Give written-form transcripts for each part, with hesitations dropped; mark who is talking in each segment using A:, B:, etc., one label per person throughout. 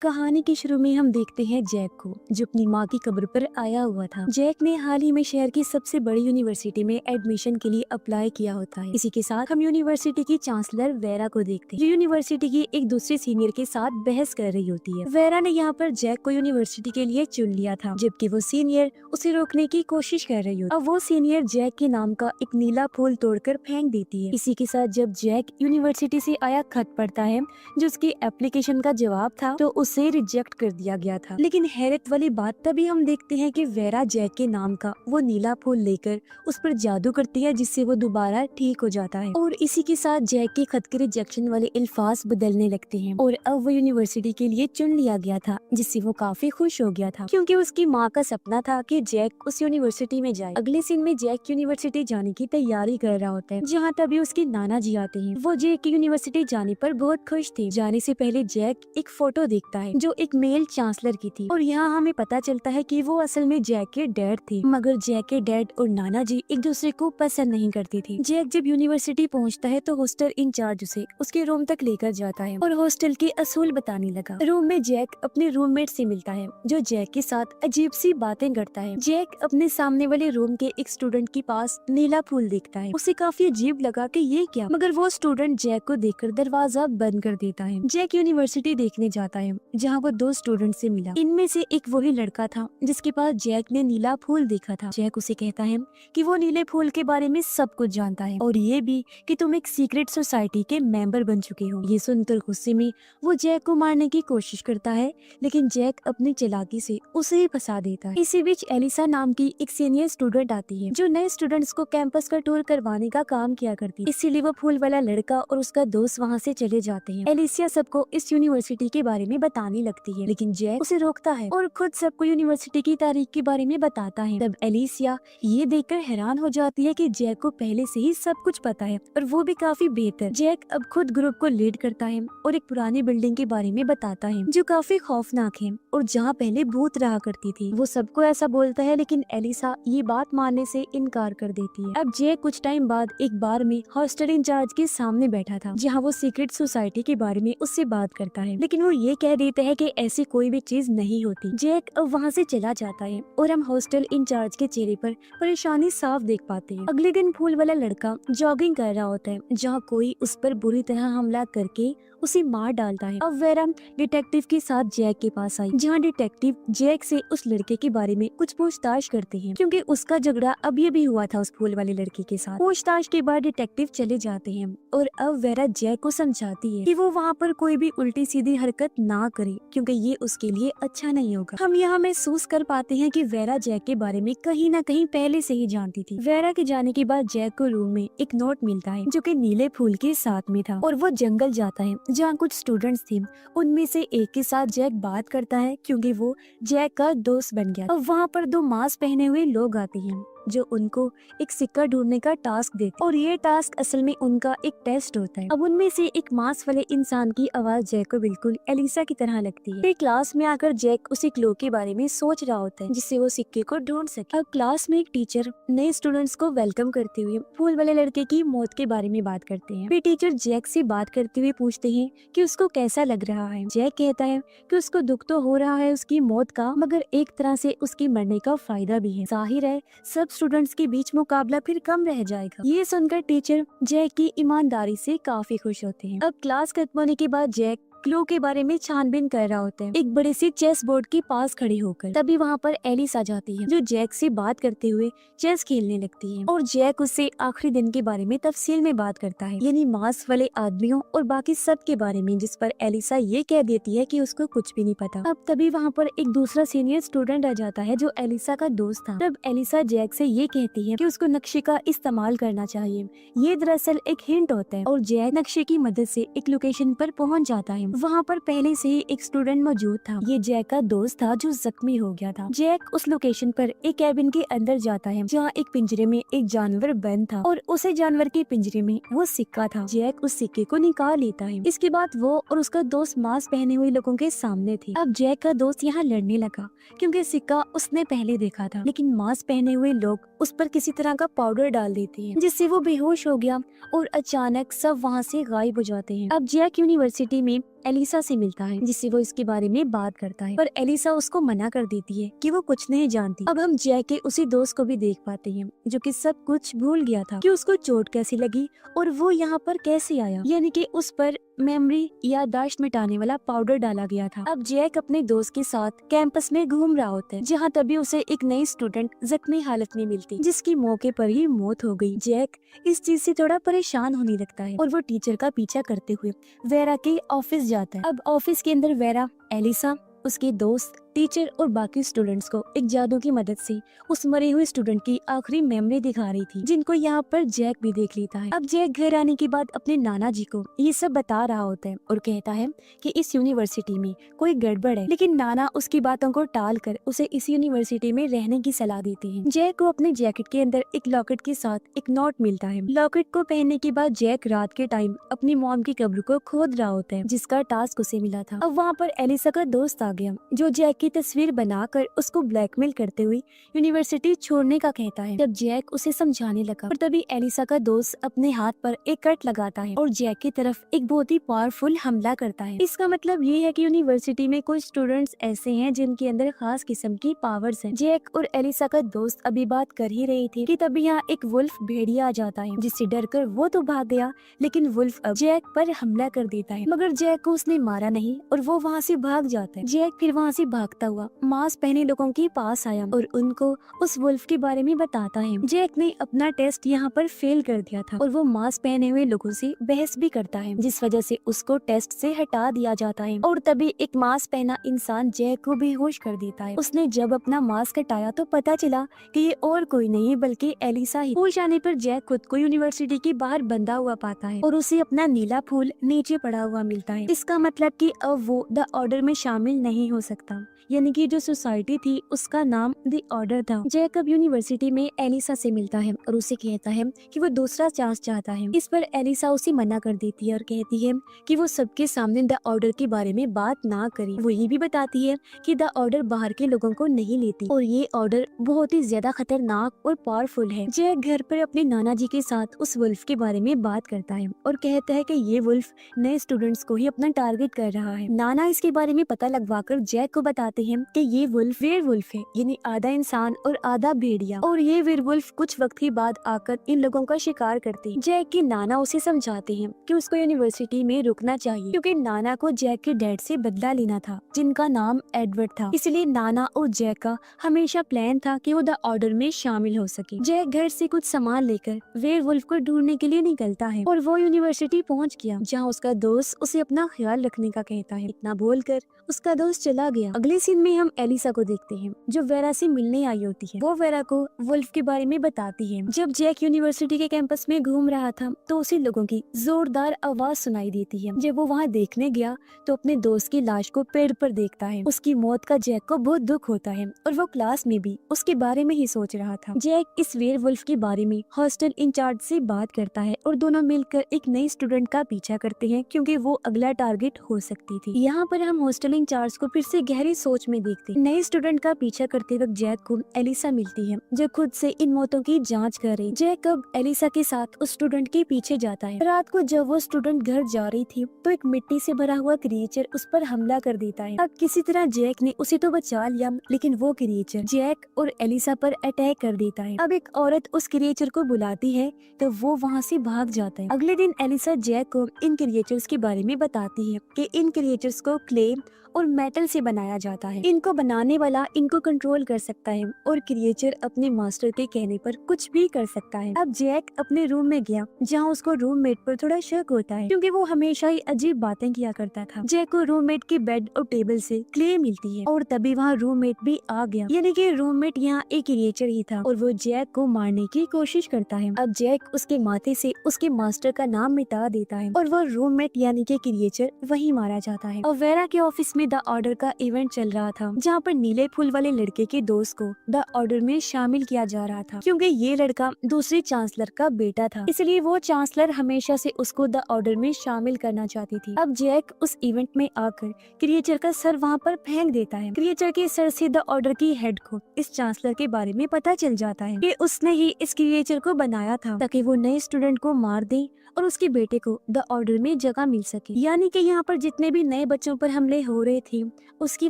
A: कहानी के शुरू में हम देखते हैं जैक को, जो अपनी माँ की कब्र पर आया हुआ था। जैक ने हाल ही में शहर की सबसे बड़ी यूनिवर्सिटी में एडमिशन के लिए अप्लाई किया होता है। इसी के साथ हम यूनिवर्सिटी की चांसलर वेरा को देखते हैं, जो यूनिवर्सिटी की एक दूसरे सीनियर के साथ बहस कर रही होती है। वेरा ने यहाँ पर जैक को यूनिवर्सिटी के लिए चुन लिया था, जबकि वो सीनियर उसे रोकने की कोशिश कर रही होती है। अब वो सीनियर जैक के नाम का एक नीला फूल तोड़कर फेंक देती है। इसी के साथ जब जैक यूनिवर्सिटी से आया खत पढ़ता है, जो उसकी एप्लीकेशन का जवाब था, तो उसे रिजेक्ट कर दिया गया था। लेकिन हैरत वाली बात तभी हम देखते हैं कि वेरा जैक के नाम का वो नीला फूल लेकर उस पर जादू करती है, जिससे वो दोबारा ठीक हो जाता है। और इसी के साथ जैक के खत के रिजेक्शन वाले अल्फाज बदलने लगते हैं और अब वो यूनिवर्सिटी के लिए चुन लिया गया था, जिससे वो काफी खुश हो गया था, क्योंकि उसकी माँ का सपना था कि जैक उस यूनिवर्सिटी में जाए। अगले सीन में जैक यूनिवर्सिटी जाने की तैयारी कर रहा होता है, जहाँ तभी उसके नाना जी आते हैं। वो जैक की यूनिवर्सिटी जाने पर बहुत खुश थे। जाने से पहले जैक एक फोटो देखता है जो एक मेल चांसलर की थी, और यहाँ हमें पता चलता है कि वो असल में जैक के डैड थे, मगर जैक के डैड और नाना जी एक दूसरे को पसंद नहीं करती थी। जैक जब यूनिवर्सिटी पहुँचता है तो हॉस्टल इंचार्ज उसे उसके रूम तक लेकर जाता है और हॉस्टल के असूल बताने लगा। रूम में जैक अपने रूममेट से मिलता है, जो जैक के साथ अजीब सी बातें करता है। जैक अपने सामने वाले रूम के एक स्टूडेंट के पास नीला फूल देखता है। उसे काफी अजीब लगा कि ये क्या, मगर वो स्टूडेंट जैक को देखकर दरवाजा बंद कर देता है। जैक यूनिवर्सिटी देखने जाता है, जहाँ वो दो स्टूडेंट से मिला। इनमें से एक वही लड़का था जिसके पास जैक ने नीला फूल देखा था। जैक उसे कहता है कि वो नीले फूल के बारे में सब कुछ जानता है, और ये भी कि तुम एक सीक्रेट सोसाइटी के मेंबर बन चुके हो। ये सुनकर गुस्से में वो जैक को मारने की कोशिश करता है, लेकिन जैक अपनी चालाकी से उसे ही फंसा देता है। इसी बीच एलिसा नाम की एक सीनियर स्टूडेंट आती है, जो नए स्टूडेंट्स को कैंपस का टूर करवाने का काम किया करती है। इसीलिए वो फूल वाला लड़का और उसका दोस्त वहाँ से चले जाते हैं। एलिसिया सबको इस यूनिवर्सिटी के बारे में बताने लगती है, लेकिन जैक उसे रोकता है और खुद सबको यूनिवर्सिटी की तारीख के बारे में बताता है। तब एलिसिया ये देखकर हैरान हो जाती है कि जैक को पहले से ही सब कुछ पता है, और वो भी काफी बेहतर। जैक अब खुद ग्रुप को लीड करता है और एक पुरानी बिल्डिंग के बारे में बताता है, जो काफी खौफनाक है और जहाँ पहले भूत रहा करती थी। वो सबको ऐसा बोलता है, लेकिन एलिसा ये बात मानने से इनकार कर देती है। अब जैक कुछ टाइम बाद एक बार में हॉस्टल इंचार्ज के सामने बैठा था, जहाँ वो सीक्रेट सोसाइटी के बारे में उससे बात करता है, लेकिन वो ये कह देता है कि ऐसी कोई भी चीज नहीं होती। जैक अब वहाँ से चला जाता है और हम हॉस्टल इंचार्ज के चेहरे पर परेशानी साफ देख पाते हैं। अगले दिन फूल वाला लड़का जॉगिंग कर रहा होता है, जहाँ कोई उस पर बुरी तरह हमला करके उसे मार डालता है। अब वेरा डिटेक्टिव के साथ जैक के पास आई, जहाँ डिटेक्टिव जैक से उस लड़के के बारे में कुछ पूछताछ करते हैं, क्योंकि उसका झगड़ा अभी भी हुआ था उस फूल वाले लड़के के साथ। पूछताछ के बाद डिटेक्टिव चले जाते हैं और अब वेरा जैक को समझाती है कि वो वहाँ पर कोई भी उल्टी सीधी हरकत ना करे, क्योंकि ये उसके लिए अच्छा नहीं होगा। हम यहाँ महसूस कर पाते हैं कि वेरा जैक के बारे में कहीं ना कहीं पहले से ही जानती थी। वेरा के जाने के बाद जैक को रूम में एक नोट मिलता है, जो कि नीले फूल के साथ में था, और वो जंगल जाता है जहाँ कुछ स्टूडेंट्स थे। उनमें से एक के साथ जैक बात करता है, क्योंकि वो जैक का दोस्त बन गया। अब वहाँ पर दो मास्क पहने हुए लोग आते हैं, जो उनको एक सिक्का ढूंढने का टास्क देते, और ये टास्क असल में उनका एक टेस्ट होता है। अब उनमें से एक मास्क वाले इंसान की आवाज जैक को बिल्कुल एलिसा की तरह लगती है। फिर क्लास में आकर जैक उसी क्लो के बारे में सोच रहा होता है, जिससे वो सिक्के को ढूंढ सके। अब क्लास में एक टीचर नए स्टूडेंट्स को वेलकम करते हुए फूल वाले लड़के की मौत के बारे में बात करते हैं। फिर टीचर जैक से बात करते हुए पूछते हैं कि उसको कैसा लग रहा है। जैक कहता है कि उसको दुख तो हो रहा है उसकी मौत का, मगर एक तरह से उसके मरने का फायदा भी है। जाहिर है सब स्टूडेंट्स के बीच मुकाबला फिर कम रह जाएगा। ये सुनकर टीचर जैक की ईमानदारी से काफी खुश होते हैं। अब क्लास खत्म होने के बाद जैक क्लू के बारे में छानबीन कर रहा होता है, एक बड़े से चेस बोर्ड के पास खड़े होकर। तभी वहाँ पर एलिस आ जाती है, जो जैक से बात करते हुए चेस खेलने लगती है, और जैक उससे आखिरी दिन के बारे में तफसील में बात करता है, यानी मास्क वाले आदमियों और बाकी सब के बारे में, जिस पर एलिसा ये कह देती है कि उसको कुछ भी नहीं पता। अब तभी वहाँ पर एक दूसरा सीनियर स्टूडेंट आ जाता है, जो एलिसा का दोस्त था। तब एलिसा जैक से ये कहती है कि उसको नक्शे का इस्तेमाल करना चाहिए। ये दरअसल एक हिंट होता है, और जैक नक्शे की मदद से एक लोकेशन पर पहुँच जाता है। वहाँ पर पहले से ही एक स्टूडेंट मौजूद था। ये जैक का दोस्त था, जो जख्मी हो गया था। जैक उस लोकेशन पर एक कैबिन के अंदर जाता है, जहाँ एक पिंजरे में एक जानवर बंद था, और उसे जानवर के पिंजरे में वो सिक्का था। जैक उस सिक्के को निकाल लेता है। इसके बाद वो और उसका दोस्त मास्क पहने हुए लोगों के सामने थे। अब जैक का दोस्त यहाँ लड़ने लगा, क्योंकि सिक्का उसने पहले देखा था, लेकिन मास्क पहने हुए लोग उस पर किसी तरह का पाउडर डाल देते हैं, जिससे वो बेहोश हो गया, और अचानक सब वहाँ से गायब हो जाते हैं। अब जैक यूनिवर्सिटी में एलिसा से मिलता है, जिससे वो इसके बारे में बात करता है, पर एलिसा उसको मना कर देती है कि वो कुछ नहीं जानती। अब हम जैक के उसी दोस्त को भी देख पाते हैं जो कि सब कुछ भूल गया था कि उसको चोट कैसी लगी और वो यहाँ पर कैसे आया, यानी कि उस पर मेमोरी याददाश्त मिटाने वाला पाउडर डाला गया था। अब जैक अपने दोस्त के साथ कैंपस में घूम रहा होता है, जहाँ तभी उसे एक नई स्टूडेंट जख्मी हालत में मिलती, जिसकी मौके पर ही मौत हो गई। जैक इस चीज से थोड़ा परेशान होने लगता है और वो टीचर का पीछा करते हुए वेरा के ऑफिस जाता है। अब ऑफिस के अंदर वेरा, एलिसा, उसके दोस्त, टीचर और बाकी स्टूडेंट्स को एक जादू की मदद से उस मरे हुए स्टूडेंट की आखिरी मेमोरी दिखा रही थी, जिनको यहाँ पर जैक भी देख लेता है। अब जैक घर आने के बाद अपने नाना जी को ये सब बता रहा होता है और कहता है कि इस यूनिवर्सिटी में कोई गड़बड़ है, लेकिन नाना उसकी बातों को टाल कर उसे इस यूनिवर्सिटी में रहने की सलाह देते हैं। जैक को अपने जैकेट के अंदर एक लॉकेट के साथ एक नोट मिलता है। लॉकेट को पहनने के बाद जैक रात के टाइम अपनी मॉम की कब्र को खोद रहा होता है, जिसका टास्क उसे मिला था। अब वहाँ पर एलिसा का दोस्त आ गया, जो जैक की तस्वीर बनाकर उसको ब्लैकमेल करते हुए यूनिवर्सिटी छोड़ने का कहता है। जब जैक उसे समझाने लगा, और तभी एलिसा का दोस्त अपने हाथ पर एक कट लगाता है और जैक की तरफ एक बहुत ही पावरफुल हमला करता है। इसका मतलब ये है कि यूनिवर्सिटी में कुछ स्टूडेंट्स ऐसे हैं जिनके अंदर खास किस्म की पावर्स हैं। जैक और एलिसा का दोस्त अभी बात कर ही रही थी कि तभी यहाँ एक वुल्फ भेड़िया आ जाता है, जिससे डरकर वो तो भाग गया, लेकिन वुल्फ अब जैक पर हमला कर देता है, मगर जैक को उसने मारा नहीं और वो वहाँ से भाग जाता है। जैक फिर वहाँ से भागता हुआ मास्क पहने लोगों के पास आया और उनको उस वुल्फ के बारे में बताता है। जैक ने अपना टेस्ट यहाँ पर फेल कर दिया था और वो मास्क पहने हुए लोगों से बहस भी करता है, जिस वजह से उसको टेस्ट से हटा दिया जाता है। और तभी एक मास्क पहना इंसान जैक को बेहोश कर देता है। उसने जब अपना मास्क हटाया तो पता चला कि ये और कोई नहीं बल्कि एलिसा ही। होश आने पर जैक खुद को यूनिवर्सिटी के बाहर बंधा हुआ पाता है और उसे अपना नीला फूल नीचे पड़ा हुआ मिलता है। इसका मतलब कि अब वो द ऑर्डर में शामिल नहीं हो सकता, यानी कि जो सोसाइटी थी उसका नाम द ऑर्डर था। जैक अब यूनिवर्सिटी में एलिसा से मिलता है और उसे कहता है कि वो दूसरा चांस चाहता है। इस पर एलिसा उसे मना कर देती है और कहती है कि वो सबके सामने द ऑर्डर के बारे में बात ना करे। वो ये भी बताती है कि द ऑर्डर बाहर के लोगों को नहीं लेती और ये ऑर्डर बहुत ही ज्यादा खतरनाक और पावरफुल है। जैक घर पर अपने नाना जी के साथ उस वुल्फ के बारे में बात करता है और कहता है कि ये वुल्फ नए स्टूडेंट्स को ही अपना टारगेट कर रहा है। नाना इसके बारे में पता लगवाकर जैक को बताते हैं कि ये वुल्फ वेयरवुल्फ है, यानी आधा इंसान और आधा भेड़िया, और ये वेयरवुल्फ कुछ वक्त के बाद आकर इन लोगों का शिकार करते हैं। जैक के नाना उसे समझाते हैं कि उसको यूनिवर्सिटी में रुकना चाहिए, क्योंकि नाना को जैक के डैड से बदला लेना था, जिनका नाम एडवर्ड था। इसलिए नाना और जैक का हमेशा प्लान था कि वो द ऑर्डर में शामिल हो सके। जैक घर से कुछ सामान लेकर वेयरवुल्फ को ढूंढने के लिए निकलता है और वो यूनिवर्सिटी पहुंच गया, जहां उसका दोस्त उसे अपना ख्याल रखने का कहता है। इतना बोलकर उसका दोस्त चला गया। अगले सीन में हम एलिसा को देखते हैं, जो वेरा से मिलने आई होती है। वो वेरा को वुल्फ के बारे में बताती है। जब जैक यूनिवर्सिटी के कैंपस में घूम रहा था तो उसे लोगों की जोरदार आवाज सुनाई देती है। जब वो वहाँ देखने गया तो अपने दोस्त की लाश को पेड़ पर देखता है। उसकी मौत का जैक को बहुत दुख होता है और वो क्लास में भी उसके बारे में ही सोच रहा था। जैक इस वेयरवुल्फ के बारे में हॉस्टल इंचार्ज से बात करता है और दोनों मिलकर एक नई स्टूडेंट का पीछा करते हैं, क्योंकि वो अगला टारगेट हो सकती थी। यहाँ पर हम हॉस्टल इंचार्ज को फिर से गहरी सोच में देखते हैं। नए स्टूडेंट का पीछा करते वक्त जैक को एलिसा मिलती है, जो खुद से इन मौतों की जांच कर रही। जैक अब एलिसा के साथ उस स्टूडेंट के पीछे जाता है। रात को जब वो स्टूडेंट घर जा रही थी तो एक मिट्टी से भरा हुआ क्रिएचर उस पर हमला कर देता है। अब किसी तरह जैक ने उसे तो बचा लिया, लेकिन वो क्रिएचर जैक और एलिसा पर अटैक कर देता है। अब एक औरत उस क्रिएचर को बुलाती है तो वो वहाँ से भाग जाता है। अगले दिन एलिसा जैक को इन क्रिएचर्स के बारे में बताती है कि इन क्रिएचर्स को क्ले और मेटल से बनाया जाता है। इनको बनाने वाला इनको कंट्रोल कर सकता है और क्रिएचर अपने मास्टर के कहने पर कुछ भी कर सकता है। अब जैक अपने रूम में गया, जहाँ उसको रूममेट पर थोड़ा शक होता है, क्योंकि वो हमेशा ही अजीब बातें किया करता था। जैक को रूममेट के बेड और टेबल से क्ले मिलती है और तभी वहाँ रूममेट भी आ गया, यानी कि रूममेट यहाँ एक क्रिएचर ही था और वो जैक को मारने की कोशिश करता है। अब जैक उसके माथे से उसके मास्टर का नाम मिटा देता है और वो रूममेट यानी कि क्रिएचर वही मारा जाता है। और वेरा के ऑफिस में द ऑर्डर का इवेंट चल रहा था, जहाँ पर नीले फूल वाले लड़के के दोस्त को द ऑर्डर में शामिल किया जा रहा था, क्योंकि ये लड़का दूसरे चांसलर का बेटा था। इसलिए वो चांसलर हमेशा से उसको द ऑर्डर में शामिल करना चाहती थी। अब जैक उस इवेंट में आकर क्रिएचर का सर वहाँ पर फेंक देता है। क्रिएचर के सर से द ऑर्डर की हेड को इस चांसलर के बारे में पता चल जाता है कि उसने ही इस क्रिएचर को बनाया था ताकि वो नए स्टूडेंट को मार दे और उसके बेटे को द ऑर्डर में जगह मिल सके। यानी कि यहाँ पर जितने भी नए बच्चों पर हमले हो रहे थे उसकी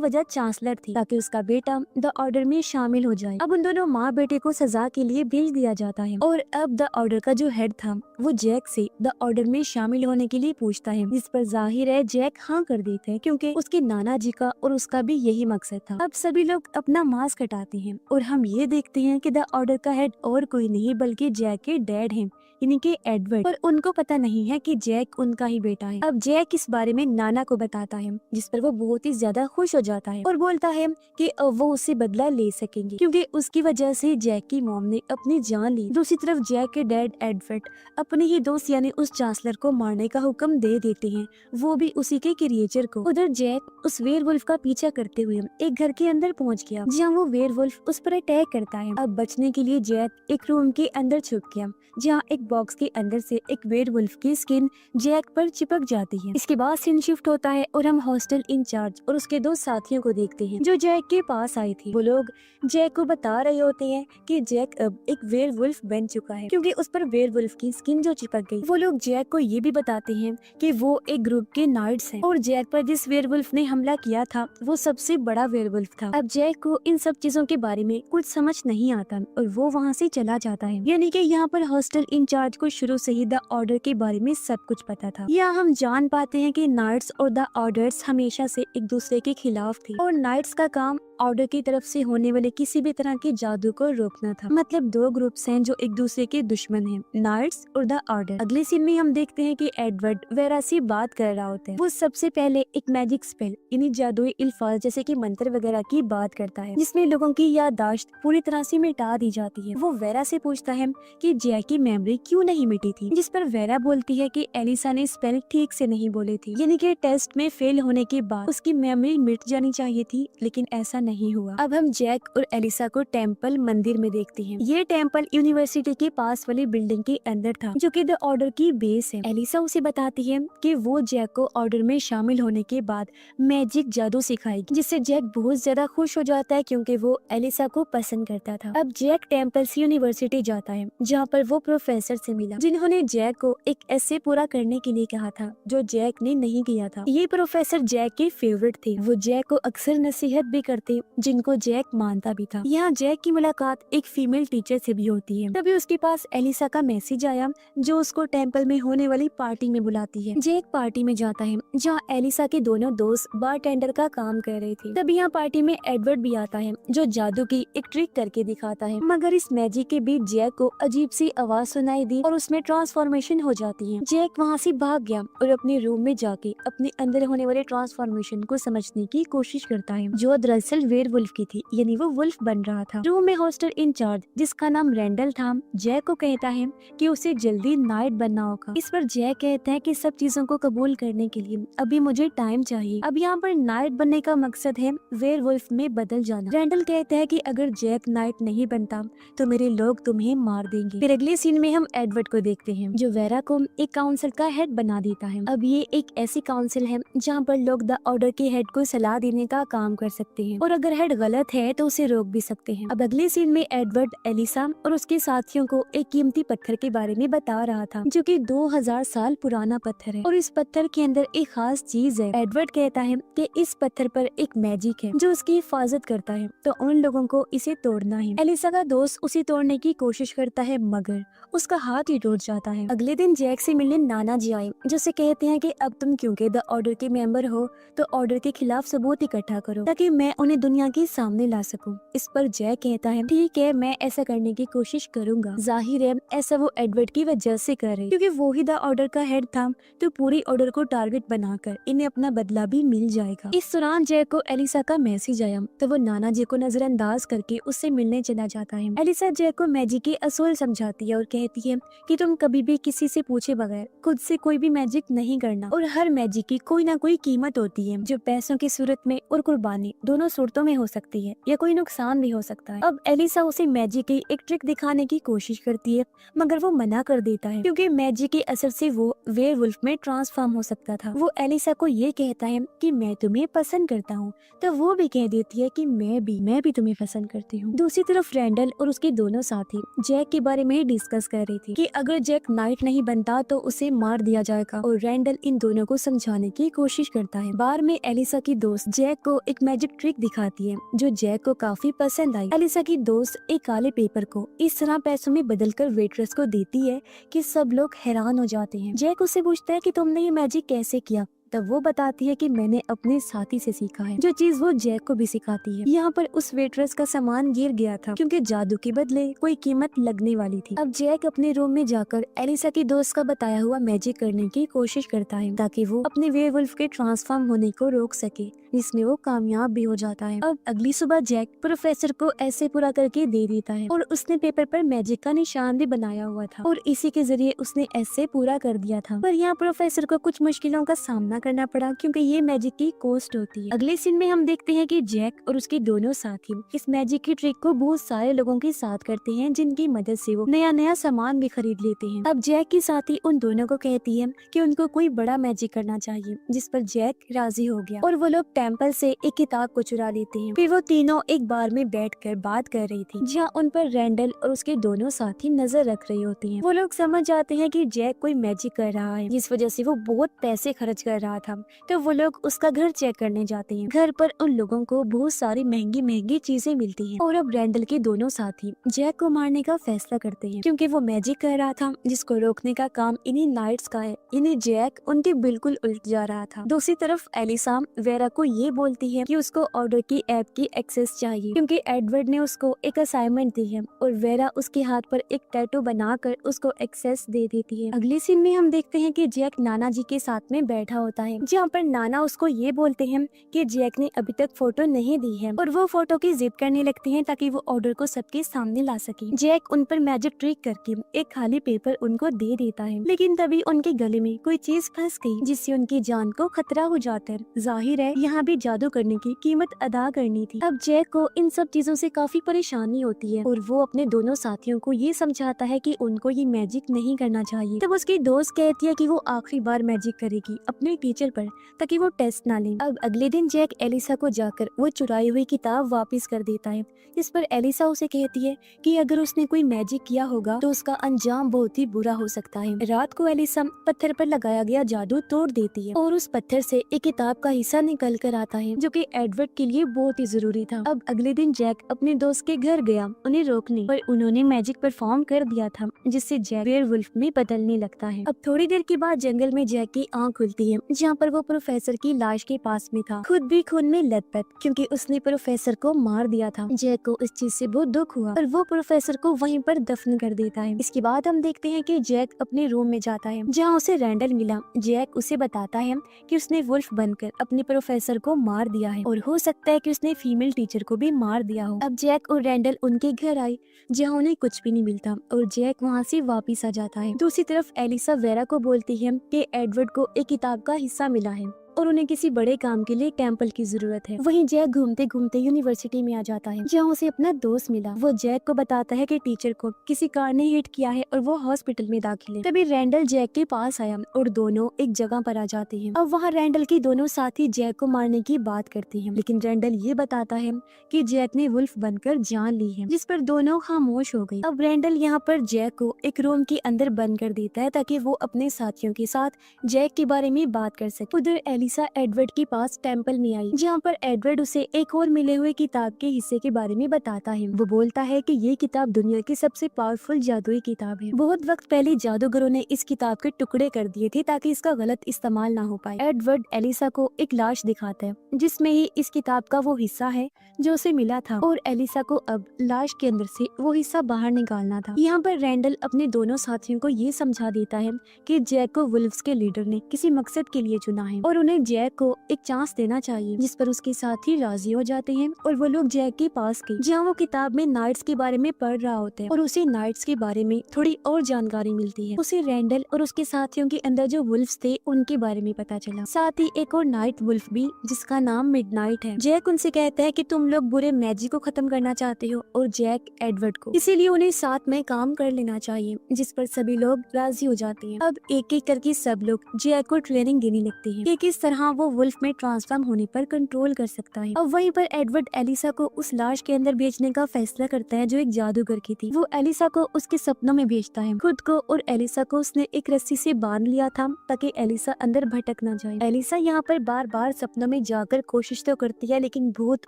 A: वजह चांसलर थी, ताकि उसका बेटा द ऑर्डर में शामिल हो जाए। अब उन दोनों माँ बेटे को सजा के लिए भेज दिया जाता है और अब द ऑर्डर का जो हेड था वो जैक से द ऑर्डर में शामिल होने के लिए पूछता है, जिस पर जाहिर है जैक हाँ कर देते हैं, क्योंकि उसके नाना जी का और उसका भी यही मकसद था। अब सभी लोग अपना मास्क हटाते हैं और हम ये देखते हैं कि द ऑर्डर का हेड और कोई नहीं बल्कि जैक के डैड हैं, यानी कि एडवर्ड। और उनको पता नहीं है कि जैक उनका ही बेटा है। अब जैक इस बारे में नाना को बताता है, जिस पर वो बहुत ही ज्यादा खुश हो जाता है और बोलता है कि वो उससे बदला ले सकेंगे, क्योंकि उसकी वजह से जैक की मॉम ने अपनी जान ली। दूसरी तरफ जैक के डैड एडवर्ड अपने ही दोस्त यानी उस चांसलर को मारने का हुक्म दे देते हैं, वो भी उसी के क्रिएचर को। उधर जैक उस वेयरवुल्फ का पीछा करते हुए एक घर के अंदर पहुंच गया, जहाँ वो वेयरवुल्फ उस पर अटैक करता है। अब बचने के लिए जैक एक रूम के अंदर छुप गया, जहाँ एक बॉक्स के अंदर से एक वेयरवुल्फ की स्किन जैक पर चिपक जाती है। इसके बाद सीन शिफ्ट होता है और हम हॉस्टल इंचार्ज और उसके दो साथियों को देखते हैं जो जैक के पास आए थे। वो लोग जैक को बता रहे होते हैं कि जैक अब एक वेयरवुल्फ बन चुका है, क्योंकि उस पर वेयरवुल्फ की स्किन जो चिपक गई। वो लोग जैक को ये भी बताते हैं कि वो एक ग्रुप के नाइट्स हैं और जैक पर जिस वेयरवुल्फ ने हमला किया था वो सबसे बड़ा वेयरवुल्फ था। अब जैक को इन सब चीजों के बारे में कुछ समझ नहीं आता और वो वहाँ से चला जाता है। यानी कि यहाँ पर हॉस्टल इंचार्ज को शुरू से ही द ऑर्डर के बारे में सब कुछ पता था। यहाँ हम जान पाते हैं कि नाइट्स और द ऑर्डर्स हमेशा से एक दूसरे के खिलाफ थे और नाइट्स का काम ऑर्डर की तरफ से होने वाले किसी भी तरह के जादू को रोकना था। मतलब दो ग्रुप्स हैं जो एक दूसरे के दुश्मन हैं, नाइट्स और द ऑर्डर। अगले सीन में हम देखते हैं कि एडवर्ड वेरा से बात कर रहा होता है। वो सबसे पहले एक मैजिक स्पेल यानी जादुई अल्फाज जैसे कि मंत्र वगैरह की बात करता है, जिसमें लोगों की याददाश्त पूरी तरह से मिटा दी जाती है। वो वेरा से पूछता है कि जैक की मेमोरी क्यों नहीं मिटी थी, जिस पर वेरा बोलती है कि एलिसा ने स्पेल ठीक से नहीं बोले थी, यानी कि टेस्ट में फेल होने के बाद उसकी मेमोरी मिट जानी चाहिए थी, लेकिन ऐसा नहीं हुआ। अब हम जैक और एलिसा को टेम्पल मंदिर में देखते हैं। ये टेम्पल यूनिवर्सिटी के पास वाली बिल्डिंग के अंदर था, जो कि द ऑर्डर की बेस है। एलिसा उसे बताती है कि वो जैक को ऑर्डर में शामिल होने के बाद मैजिक जादू सिखाएगी, जिससे जैक बहुत ज्यादा खुश हो जाता है क्योंकि वो एलिसा को पसंद करता था। अब जैक टेम्पल से यूनिवर्सिटी जाता है, जहाँ पर वो प्रोफेसर से मिला, जिन्होंने जैक को एक ऐसे पूरा करने के लिए कहा था जो जैक ने नहीं किया था। ये प्रोफेसर जैक के फेवरेट थे। वो जैक को अक्सर नसीहत भी करते, जिनको जैक मानता भी था। यहाँ जैक की मुलाकात एक फीमेल टीचर से भी होती है। तभी उसके पास एलिसा का मैसेज आया, जो उसको टेम्पल में होने वाली पार्टी में बुलाती है। जैक पार्टी में जाता है, जहाँ एलिसा के दोनों दोस्त बारटेंडर का काम कर रहे थे। तभी यहाँ पार्टी में एडवर्ड भी आता है, जो जादू की एक ट्रिक करके दिखाता है। मगर इस मैजिक के बीच जैक को अजीब सी आवाज सुनाई दी और उसमें ट्रांसफॉर्मेशन हो जाती है। जैक वहाँ से भाग गया और अपने रूम में जाके अपने अंदर होने वाले ट्रांसफॉर्मेशन को समझने की कोशिश करता है, जो दरअसल वेयरवुल्फ की थी, यानी वो वुल्फ बन रहा था। रूम में हॉस्टल इंचार्ज, जिसका नाम रैंडल था, जैक को कहता है कि उसे जल्दी नाइट बनना होगा। इस पर जैक कहता है कि सब चीजों को कबूल करने के लिए अभी मुझे टाइम चाहिए। अब यहाँ पर नाइट बनने का मकसद है वेयरवुल्फ में बदल जाना। रैंडल कहता है कि अगर जैक नाइट नहीं बनता तो मेरे लोग तुम्हें मार देंगे। फिर अगले सीन में हम एडवर्ड को देखते हैं, जो वेरा को एक काउंसिल का हेड बना देता है। अब ये एक ऐसी काउंसिल है जहाँ पर लोग द ऑर्डर के हेड को सलाह देने का काम कर सकते हैं, और अगर हेड गलत है तो उसे रोक भी सकते हैं। अब अगले सीन में एडवर्ड एलिसा और उसके साथियों को एक कीमती पत्थर के बारे में बता रहा था, जो कि 2000 साल पुराना पत्थर है और इस पत्थर के अंदर एक खास चीज है। एडवर्ड कहता है कि इस पत्थर पर एक मैजिक है जो उसकी हिफाजत करता है, तो उन लोगों को इसे तोड़ना है। एलिसा का दोस्त उसे तोड़ने की कोशिश करता है, मगर उसका हाथ ही टूट जाता है। अगले दिन जैक से मिलने नाना जी आए, जो से कहते हैं कि अब तुम क्योंकि द ऑर्डर के मेंबर हो तो ऑर्डर के खिलाफ सबूत इकट्ठा करो, ताकि मैं उन्हें दुनिया के सामने ला सकूं। इस पर जैक कहता है ठीक है, मैं ऐसा करने की कोशिश करूंगा। जाहिर है ऐसा वो एडवर्ड की वजह से कर रहे, क्योंकि वो ही द ऑर्डर का हेड था, तो पूरी ऑर्डर को टारगेट बनाकर इन्हें अपना बदला भी मिल जाएगा। इस दौरान जैक को एलिसा का मैसेज आया, तो वो नाना जी को नजरअंदाज करके उससे मिलने चला जाता है। एलिसा जैक को मैजिक के असूल समझाती है और कहती है कि तुम कभी भी किसी से पूछे बगैर खुद से कोई भी मैजिक नहीं करना, और हर मैजिक की कोई ना कोई कीमत होती है, जो पैसों की सूरत में और कुर्बानी दोनों सूरत सूरतों में हो सकती है या कोई नुकसान भी हो सकता है। अब एलिसा उसे मैजिक की एक ट्रिक दिखाने की कोशिश करती है, मगर वो मना कर देता है क्योंकि मैजिक के असर से वो वेयरवुल्फ में ट्रांसफॉर्म हो सकता था। वो एलिसा को ये कहता है कि मैं तुम्हें पसंद करता हूँ, तो वो भी कह देती है कि मैं भी तुम्हें पसंद करती हूँ। दूसरी तरफ रैंडल और उसके दोनों साथी जैक के बारे में डिस्कस कर रही थी कि अगर जैक नाइट नहीं बनता तो उसे मार दिया जाएगा, और रैंडल इन दोनों को समझाने की कोशिश करता है। बार में एलिसा की दोस्त जैक को एक मैजिक ट्रिक दिखाती है जो जैक को काफी पसंद आई। एलिसा की दोस्त एक काले पेपर को इस तरह पैसों में बदलकर वेट्रेस को देती है कि सब लोग हैरान हो जाते हैं। जैक उससे पूछता है कि तुमने ये मैजिक कैसे किया, तब वो बताती है कि मैंने अपने साथी से सीखा है, जो चीज वो जैक को भी सिखाती है। यहाँ पर उस वेट्रेस का सामान गिर गया था क्योंकि जादू के बदले कोई कीमत लगने वाली थी। अब जैक अपने रूम में जाकर एलिसा की दोस्त का बताया हुआ मैजिक करने की कोशिश करता है ताकि वो अपने वेयरवुल्फ के ट्रांसफॉर्म होने को रोक सके, जिसमें वो कामयाब भी हो जाता है। अब अगली सुबह जैक प्रोफेसर को ऐसे पूरा करके दे देता है और उसने पेपर पर मैजिक का निशान भी बनाया हुआ था और इसी के जरिए उसने ऐसे पूरा कर दिया था। पर यहाँ प्रोफेसर को कुछ मुश्किलों का सामना करना पड़ा क्योंकि ये मैजिक की कॉस्ट होती है। अगले सीन में हम देखते हैं कि जैक और उसके दोनों साथी इस मैजिक की ट्रिक को बहुत सारे लोगों के साथ करते हैं, जिनकी मदद से वो नया नया सामान भी खरीद लेते हैं। अब जैक की साथी उन दोनों को कहती है कि उनको कोई बड़ा मैजिक करना चाहिए, जिस पर जैक राजी हो गया और वो लोग टेम्पल से एक किताब को चुरा लेते हैं। फिर वो तीनों एक बार में बैठकर बात कर रही थी, जहाँ उन पर रैंडल और उसके दोनों साथी नजर रख रहे होते हैं। वो लोग समझ जाते हैं कि जैक कोई मैजिक कर रहा है, जिस वजह से वो बहुत पैसे खर्च कर रहा था। तो वो लोग उसका घर चेक करने जाते हैं। घर पर उन लोगों को बहुत सारी महंगी महंगी चीजें मिलती हैं और अब रैंडल के दोनों साथी जैक को मारने का फैसला करते हैं क्योंकि वो मैजिक कर रहा था, जिसको रोकने का काम इन्हीं नाइट्स का है। इन्हें जैक उनके बिल्कुल उल्ट जा रहा था। दूसरी तरफ एलिसा वेरा को ये बोलती है कि उसको ऑर्डर की ऐप की एक्सेस चाहिए क्योंकि एडवर्ड ने उसको एक असाइनमेंट दी है और वेरा उसके हाथ पर एक टैटू बनाकर उसको एक्सेस दे देती है। अगले सीन में हम देखते हैं कि जैक नाना जी के साथ में बैठा होता है, जहाँ पर नाना उसको ये बोलते हैं कि जैक ने अभी तक फोटो नहीं दी है और वो फोटो की जिद करने लगते हैं ताकि वो ऑर्डर को सबके सामने ला सके। जैक उन पर मैजिक ट्रिक करके एक खाली पेपर उनको दे देता है, लेकिन तभी उनके गले में कोई चीज फंस गई जिससे उनकी जान को खतरा हो जाता है। जाहिर है यहाँ भी जादू करने की कीमत अदा करनी थी। अब जैक को इन सब चीजों से काफी परेशानी होती है और वो अपने दोनों साथियों को ये समझाता है कि उनको ये मैजिक नहीं करना चाहिए। तब उसकी दोस्त कहती है कि वो आखिरी बार मैजिक करेगी अपने टीचर पर ताकि वो टेस्ट ना ले। अब अगले दिन जैक एलिसा को जाकर वो चुराई हुई किताब वापस कर देता है, इस पर एलिसा उसे कहती है कि अगर उसने कोई मैजिक किया होगा तो उसका अंजाम बहुत ही बुरा हो सकता है। रात को एलिसा पत्थर पर लगाया गया जादू तोड़ देती है और उस पत्थर से एक किताब का हिस्सा निकल कर आता है जो कि एडवर्ड के लिए बहुत ही जरूरी था। अब अगले दिन जैक अपने दोस्त के घर गया उन्हें रोकने, पर उन्होंने मैजिक परफॉर्म कर दिया था जिससे जैक वेयरवुल्फ में बदलने लगता है। अब थोड़ी देर के बाद जंगल में जैक की आँख खुलती है, जहाँ पर वो प्रोफेसर की लाश के पास में था, खुद भी खून में लथपथ क्योंकि उसने प्रोफेसर को मार दिया था। जैक को इस चीज से बहुत दुख हुआ और वो प्रोफेसर को वहीं पर दफन कर देता है। इसके बाद हम देखते हैं कि जैक अपने रूम में जाता है, जहाँ उसे रैंडल मिला। जैक उसे बताता है कि उसने वुल्फ बनकर अपने प्रोफेसर को मार दिया है और हो सकता है कि उसने फीमेल टीचर को भी मार दिया हो। अब जैक और रैंडल उनके घर आए, जहाँ उन्हें कुछ भी नहीं मिलता और जैक वहाँ से वापिस आ जाता है। दूसरी तरफ एलिसा वेरा को बोलती है कि एडवर्ड को एक किताब का हिस्सा मिला है और उन्हें किसी बड़े काम के लिए टेम्पल की जरूरत है। वहीं जैक घूमते घूमते यूनिवर्सिटी में आ जाता है, जहाँ उसे अपना दोस्त मिला। वो जैक को बताता है कि टीचर को किसी कार ने हिट किया है और वो हॉस्पिटल में दाखिल है। तभी रैंडल जैक के पास आया और दोनों एक जगह पर आ जाते हैं। अब वहाँ रैंडल के दोनों साथी जैक को मारने की बात करते हैं, लेकिन रैंडल ये बताता है कि जैक ने वुल्फ बनकर जान ली है, जिस पर दोनों खामोश हो गए। अब रैंडल यहाँ पर जैक को एक रूम के अंदर बंद कर देता है ताकि वो अपने साथियों के साथ जैक के बारे में बात कर सके। उधर एलिसा एडवर्ड के पास टेम्पल में आई, जहाँ पर एडवर्ड उसे एक और मिले हुए किताब के हिस्से के बारे में बताता है। वो बोलता है कि ये किताब दुनिया की सबसे पावरफुल जादुई किताब है। बहुत वक्त पहले जादूगरों ने इस किताब के टुकड़े कर दिए थे ताकि इसका गलत इस्तेमाल ना हो पाए। एडवर्ड एलिसा को एक लाश दिखाता है जिसमें ही इस किताब का वो हिस्सा है जो उसे मिला था और एलिसा को अब लाश के अंदर से वो हिस्सा बाहर निकालना था। यहाँ पर रैंडल अपने दोनों साथियों को ये समझा देता है कि जैक को वुल्फ्स के लीडर ने किसी मकसद के लिए चुना है और उन्हें उन्हें जैक को एक चांस देना चाहिए, जिस पर उसके साथी राजी हो जाते हैं और वो लोग जैक के पास गए, जहाँ वो किताब में नाइट्स के बारे में पढ़ रहा होता है और उसे नाइट्स के बारे में थोड़ी और जानकारी मिलती है। उसे रैंडल और उसके साथियों के अंदर जो वुल्फ्स थे उनके बारे में पता चला, साथ ही एक और नाइट वुल्फ भी जिसका नाम मिडनाइट है। जैक उनसे कहता है कि तुम लोग बुरे मैजिक को खत्म करना चाहते हो और जैक एडवर्ड को, इसीलिए उन्हें साथ में काम कर लेना चाहिए, जिस पर सभी लोग राजी हो जाते हैं। अब एक एक करके सब लोग जैक को ट्रेनिंग देने लगते हैं कि किस तरह वो वुल्फ में ट्रांसफॉर्म होने पर कंट्रोल कर सकता है। अब वहीं पर एडवर्ड एलिसा को उस लाश के अंदर भेजने का फैसला करता है जो एक जादूगर की थी। वो एलिसा को उसके सपनों में भेजता है। खुद को और एलिसा को उसने एक रस्सी से बांध लिया था ताकि एलिसा अंदर भटक न जाए। एलिसा यहाँ पर बार बार सपनों में जाकर कोशिश तो करती है, लेकिन भूत